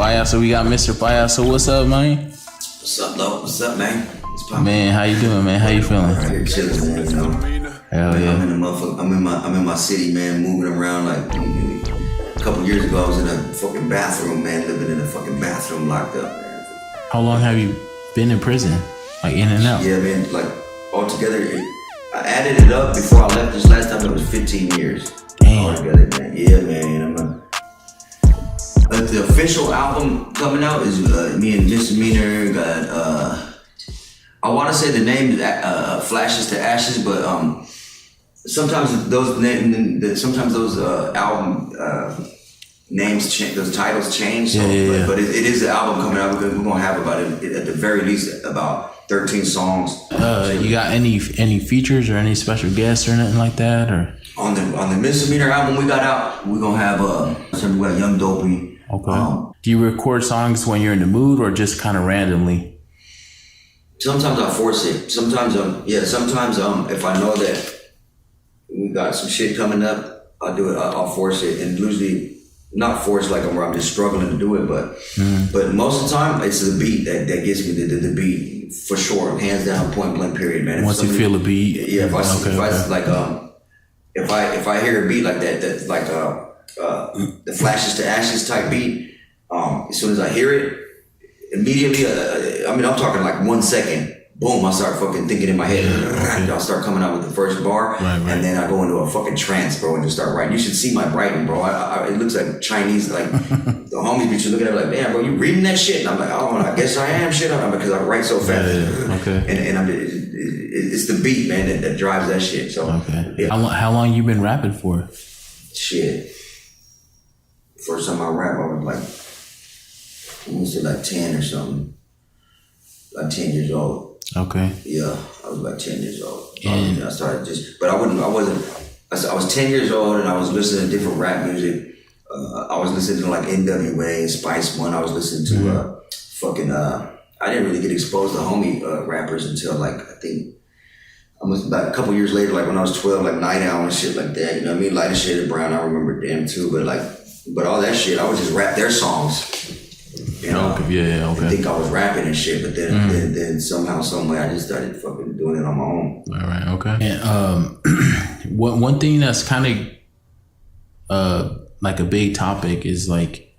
Payaso, we got Mr. Payaso. What's up, man? What's up, Lo? What's up, man? Man, how you doing, man? How you feeling? Right here chilling, man. You know, Hell yeah. I'm in the motherfucker. I'm in my city, man. Moving around like a couple years ago. I was in a fucking bathroom, man. Living in a fucking bathroom, locked up, man. How long have you been in prison? Like in and out? Yeah, man. Like altogether, I added it up before I left this last time. It was 15 years. Damn. Altogether, man. Yeah, man. The official album coming out is me and Misdameanor got I want to say the name is Flashes to Ashes, but sometimes those album names change, those titles change. So, yeah. But it is the album coming out. We're gonna have about it at the very least about 13 songs. You got any features or any special guests or anything like that, or on the Misdameanor album we got out, we're gonna have we got Young Dopey. Okay. Do you record songs when you're in the mood or just kind of randomly? Sometimes I force it. Sometimes if I know that we got some shit coming up, I'll do it. I'll force it, and usually not force like where I'm just struggling to do it, but most of the time it's the beat that gets me the beat for sure, hands down, point blank, period, man. Once you feel a beat, yeah. If I hear a beat like that, that's like the Flashes to Ashes type beat. As soon as I hear it, immediately, I'm talking like 1 second, boom, I start fucking thinking in my head. I'll start coming out with the first bar, right. And then I go into a fucking trance, bro, and just start writing. You should see my writing, bro. It looks like Chinese, like the homies be looking at me like, man, bro, you reading that shit? And I'm like, oh, I guess I am, shit, because I write so fast. Yeah. Okay. And it's the beat, man, that drives that shit. So, okay. Yeah. How long you been rapping for? Shit. First time I rap, I was like, I want to say like 10 or something. Like 10 years old. Okay. Yeah, I was like 10 years old. And I started I was 10 years old and I was listening to different rap music. I was listening to like NWA and Spice One. I was listening to I didn't really get exposed to homie rappers until like, I think, almost about a couple years later, like when I was 12, like Night Owl and shit like that. You know what I mean? Lighter Shade of Brown, I remember them too. But all that shit, I would just rap their songs. You know, okay. I think I was rapping and shit, but then somehow, some way, I just started fucking doing it on my own. All right, okay. And one thing that's kind of like a big topic is like,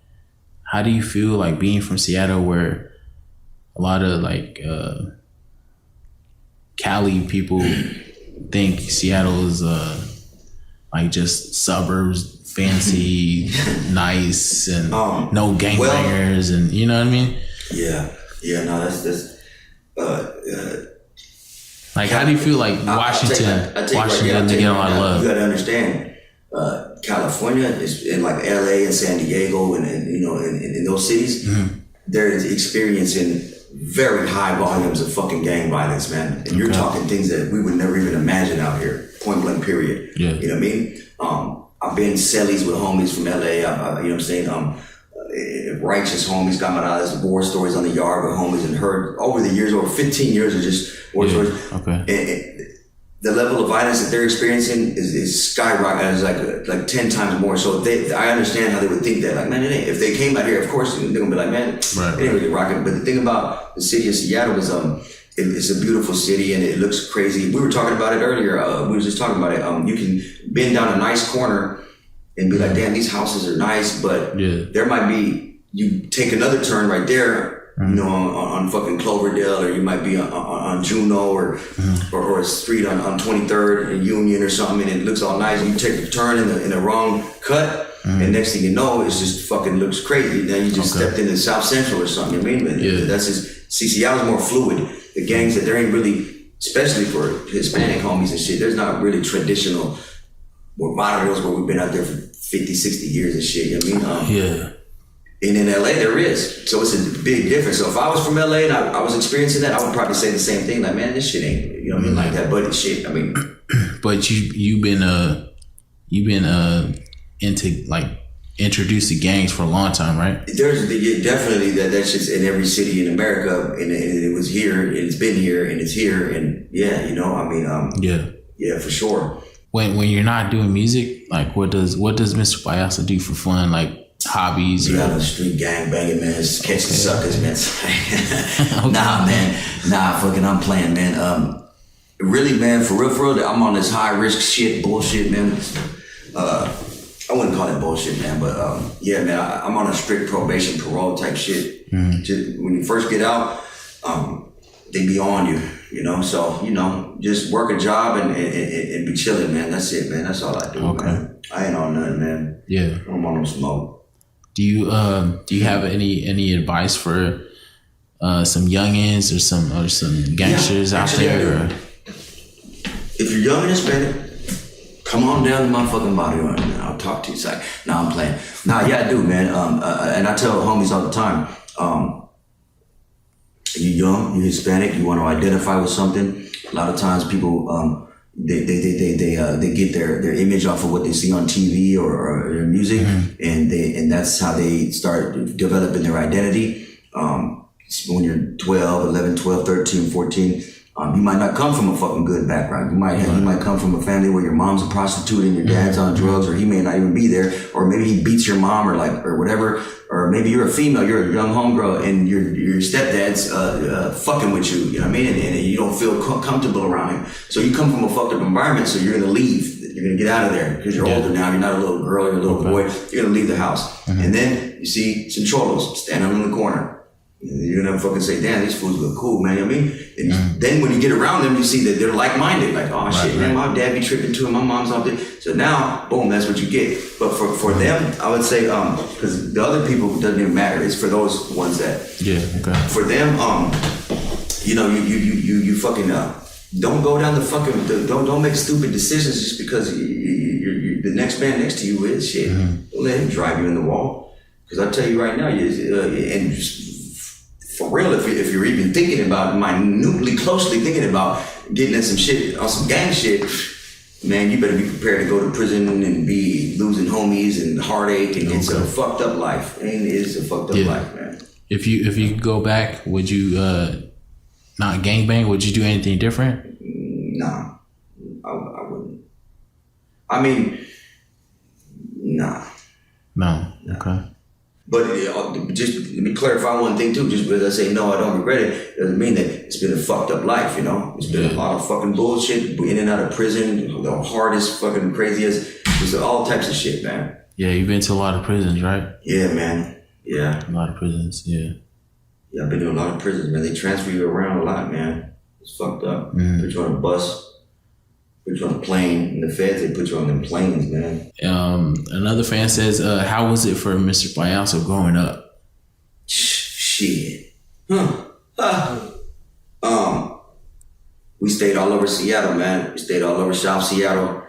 how do you feel like being from Seattle, where a lot of like Cali people think Seattle is like just suburbs. Fancy, nice, and no gangbangers, and you know what I mean? Yeah, no, that's like, how do you feel like Washington doesn't get a lot of love? You gotta understand, California is in like LA and San Diego, and you know, in those cities, they're experiencing very high volumes of fucking gang violence, man. And you're talking things that we would never even imagine out here, point blank, period. Yeah. You know what I mean? I've been cellies with homies from LA. You know what I'm saying? Righteous homies, got my war stories on the yard with homies, and heard over the years, over 15 years of just war stories. Okay. And the level of violence that they're experiencing is skyrocketing. It's like 10 times more. So I understand how they would think that. Like, man, it ain't. If they came out here, of course, they're gonna be like, man, it ain't really rocking. But the thing about the city of Seattle is, it's a beautiful city and it looks crazy. We were talking about it earlier. We were just talking about it. You can bend down a nice corner and be like, damn, these houses are nice, but there might be, you take another turn right there, you know, on fucking Cloverdale, or you might be on Juneau or a street on 23rd and Union or something, and it looks all nice. And you take a turn in the wrong cut, and next thing you know, it's just fucking looks crazy. Then you just stepped into South Central or something. You know what I mean? That's just, Seattle's more fluid. The gangs that there ain't really, especially for Hispanic homies and shit, there's not really traditional barrios where we've been out there for 50, 60 years and shit. You know what I mean? And in LA there is. So it's a big difference. So if I was from LA and I was experiencing that, I would probably say the same thing. Like, man, this shit ain't, you know what I mean, like that buddy shit. I mean, but you've been into like introduced to gangs for a long time, right? There's definitely that's just in every city in America, and it was here, and it's been here, and it's here, and yeah, you know, I mean, yeah, for sure. When you're not doing music, like what does Mr. Payaso do for fun? Like hobbies? Yeah, street gang banging, man. Catching suckers, man. Nah, man. Nah, fucking, I'm playing, man. Really, man, for real, I'm on this high risk shit, bullshit, man. I wouldn't call it bullshit, man, but yeah, man, I'm on a strict probation, parole type shit. Just, when you first get out, they be on you, you know. So, you know, just work a job and be chilling, man. That's it, man. That's all I do, man. I ain't on nothing, man. Yeah, I'm on no smoke. Do you have any advice for some youngins or some gangsters out there? Or? If you're young and Hispanic, come on down to my fucking body run, man. I'll talk to you. It's like, nah, I'm playing. Nah, yeah, I do, man. And I tell homies all the time, you're young, you're Hispanic, you want to identify with something. A lot of times people, they get their image off of what they see on TV or their music, and that's how they start developing their identity. When you're 12, 11, 12, 13, 14, you might not come from a fucking good background. You might come from a family where your mom's a prostitute and your dad's on drugs, or he may not even be there, or maybe he beats your mom or whatever, or maybe you're a female, you're a young homegirl and your stepdad's fucking with you, you know what I mean? And you don't feel comfortable around him. So you come from a fucked up environment, so you're gonna leave. You're gonna get out of there because you're older now. You're not a little girl, you're a little boy. You're gonna leave the house. And then you see some cholos standing in the corner. You're gonna fucking say, damn, these fools look cool, man. You know what I mean? And then when you get around them, you see that they're like-minded. Like, oh shit, man, my dad be tripping too, and my mom's out there. So now, boom, that's what you get. But for them, I would say, because the other people, it doesn't even matter. It's for those ones that, for them, you know, you fucking, don't go down the fucking, don't make stupid decisions just because the next man next to you is shit. Don't let him drive you in the wall. Because I tell you right now, and just, for real, if you're even thinking about, minutely, closely thinking about getting in some shit, on some gang shit, man, you better be prepared to go to prison and be losing homies and heartache, and it's a fucked up life. And it's a fucked up life, man. If you could go back, would you not gangbang? Would you do anything different? Nah, I wouldn't. I mean, nah. No, okay. But just let me clarify one thing too. Just because I say no, I don't regret it, doesn't mean that it's been a fucked up life, you know? It's been a lot of fucking bullshit, in and out of prison, the hardest, fucking craziest, just all types of shit, man. Yeah, you've been to a lot of prisons, right? Yeah, man. Yeah. A lot of prisons, yeah. Yeah, I've been to a lot of prisons, man. They transfer you around a lot, man. It's fucked up. Put you on a bus. Put you on a plane. In the feds, they put you on them planes, man. Another fan says, how was it for Mr. Payaso growing up? Shit. We stayed all over Seattle, man. We stayed all over South Seattle.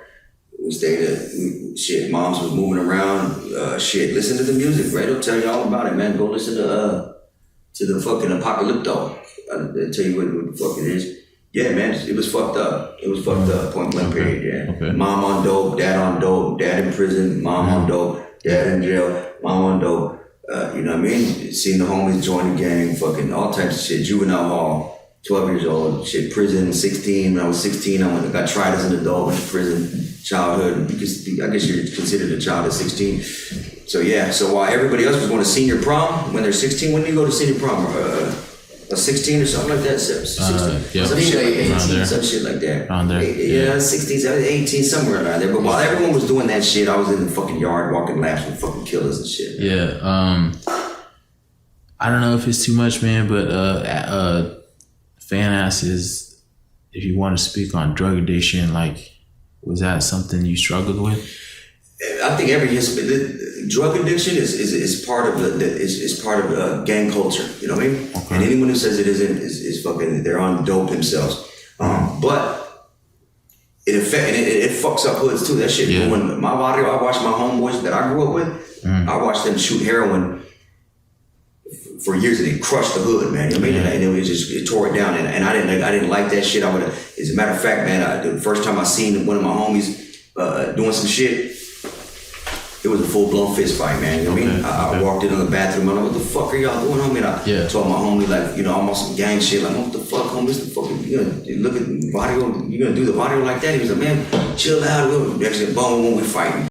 We stayed at, moms was moving around. Listen to the music. Radio tell you all about it, man. Go listen to the fucking Apocalypto. I'll tell you what the fuck it is. Yeah, man, it was fucked up. It was fucked up, point blank period, yeah. Okay. Mom on dope, dad in prison, mom on dope, dad in jail, mom on dope. You know what I mean? Seeing the homies join the gang, fucking all types of shit. Juvenile hall, 12 years old, shit, prison, 16. When I was 16, I got tried as an adult, went to prison, childhood. Because I guess you're considered a child at 16. So yeah, so while everybody else was going to senior prom, when they're 16, when do you go to senior prom? 16 or something like that, 16, some shit like 18, some shit like that. Around there. Yeah, 16, 17, 18, somewhere around there. But while everyone was doing that shit, I was in the fucking yard walking laps with fucking killers and shit. Man. Yeah, I don't know if it's too much, man, but fan asks if you want to speak on drug addiction, like, was that something you struggled with? I think drug addiction is part of is part of gang culture. You know what I mean? Okay. And anyone who says it isn't is fucking, they're on dope themselves. But it fucks up hoods too. That shit. Yeah. When my body, I watched my homeboys that I grew up with. I watched them shoot heroin for years, and it crushed the hood, man. You know what I mean? And it tore it down. And I didn't like that shit. As a matter of fact, man, the first time I seen one of my homies doing some shit, it was a full-blown fist fight, man. You know what I mean? I walked in on the bathroom. I'm like, what the fuck are y'all doing, homie? And I told my homie, like, you know, almost some gang shit. Like, what the fuck, homie? This the fucking, you gonna look at the body, you gonna do the body like that? He was like, man, chill out. Actually, boom, when we fighting.